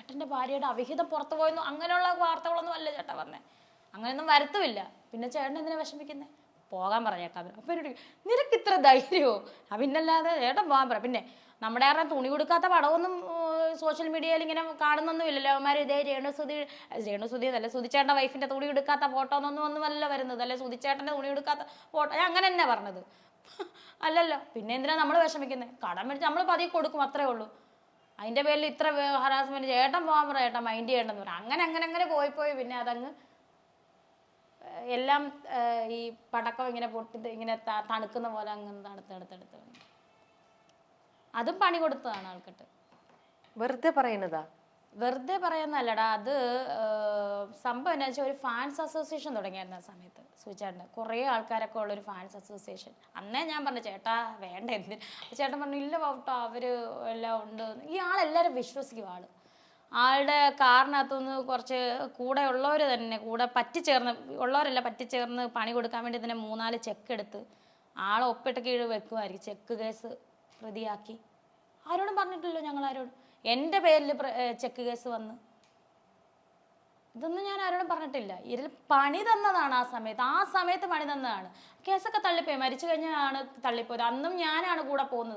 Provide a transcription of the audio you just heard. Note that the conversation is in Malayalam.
ചേട്ടൻ്റെ ഭാര്യയുടെ അവിഹിതം പുറത്തു പോയെന്നു അങ്ങനെയുള്ള വാർത്തകളൊന്നും അല്ല ചേട്ടാ വന്നേ. അങ്ങനെയൊന്നും വരുത്തുമില്ല. പിന്നെ ചേട്ടൻ എന്തിനാ വിഷമിക്കുന്നത്? പോകാൻ പറഞ്ഞേട്ടാ. അപ്പം എന്നോട് നിനക്ക് ഇത്ര ധൈര്യമോ? പിന്നല്ലാതെ ചേട്ടൻ പോകാൻ പറ. പിന്നെ നമ്മുടെ ആരുടെ തുണി കൊടുക്കാത്ത പടമൊന്നും സോഷ്യൽ മീഡിയയിൽ ഇങ്ങനെ കാണുന്നൊന്നുമില്ലല്ലോ. അവന്മാർ ഇതേ രേണുസുതി അല്ല സുധിച്ചേട്ടൻ്റെ വൈഫിൻ്റെ തുണി എടുക്കാത്ത ഫോട്ടോ ഒന്നുമല്ല വരുന്നത്. അല്ലെ സുധിച്ചേട്ടൻ്റെ തുണി എടുക്കാത്ത ഫോട്ടോ. ഞാൻ അങ്ങനെ തന്നെ പറഞ്ഞത് അല്ലല്ലോ. പിന്നെ എന്തിനാ നമ്മൾ വിഷമിക്കുന്നത്? കടം മേടിച്ച് നമ്മൾ പതിയെ കൊടുക്കും, അത്രേ ഉള്ളൂ. അതിൻ്റെ പേരിൽ ഇത്ര ഹറാസ്മെന്റ്. ചേട്ടൻ പോകാൻ പറ, ചേട്ടൻ മൈൻഡ് ചെയ്യണമെന്ന് പറയാം. അങ്ങനെ പോയി പിന്നെ അതങ്ങ് എല്ലാം ഈ പടക്കം ഇങ്ങനെ പൊട്ടിട്ട് ഇങ്ങനെ തണുക്കുന്ന പോലെ അങ്ങ് തണുത്തെടുത്തെടുത്ത് അതും പണി കൊടുത്തതാണ് ആൾക്കിട്ട്. വെറുതെ പറയുന്നതാ? വെറുതെ പറയുന്നല്ലടാ. അത് സംഭവം എന്താ വെച്ചാൽ ഒരു ഫാൻസ് അസോസിയേഷൻ തുടങ്ങിയായിരുന്നു ആ സമയത്ത്. സുചേട്ടൻ്റെ കുറേ ആൾക്കാരൊക്കെ ഉള്ളൊരു ഫാൻസ് അസോസിയേഷൻ. അന്നേ ഞാൻ പറഞ്ഞു ചേട്ടാ വേണ്ട എന്തിന്. ചേട്ടൻ പറഞ്ഞു ഇല്ല പോട്ടോ അവര് എല്ലാം ഉണ്ട്. ഈ ആളെല്ലാവരും വിശ്വസിക്കും. ആളുടെ കാറിനകത്തുനിന്ന് കുറച്ച് കൂടെ ഉള്ളവർ തന്നെ കൂടെ പറ്റിച്ചേർന്ന് പണി കൊടുക്കാൻ വേണ്ടി തന്നെ 3-4 ചെക്ക് എടുത്ത് ആളെ ഒപ്പിട്ട് കീഴ് വെക്കുമായിരിക്കും. Check case പ്രതിയാക്കി. ആരോടും പറഞ്ഞിട്ടില്ലോ ഞങ്ങളാരോടും. എൻ്റെ പേരിൽ ചെക്ക് കേസ് വന്ന് ഇതൊന്നും ഞാൻ ആരോടും പറഞ്ഞിട്ടില്ല. ഇതിൽ പണി തന്നതാണ് ആ സമയത്ത് പണി തന്നതാണ്. കേസൊക്കെ തള്ളിപ്പോയി. മരിച്ചു കഴിഞ്ഞാണ് തള്ളിപ്പോയത്. അന്നും ഞാനാണ് കൂടെ പോകുന്നത്.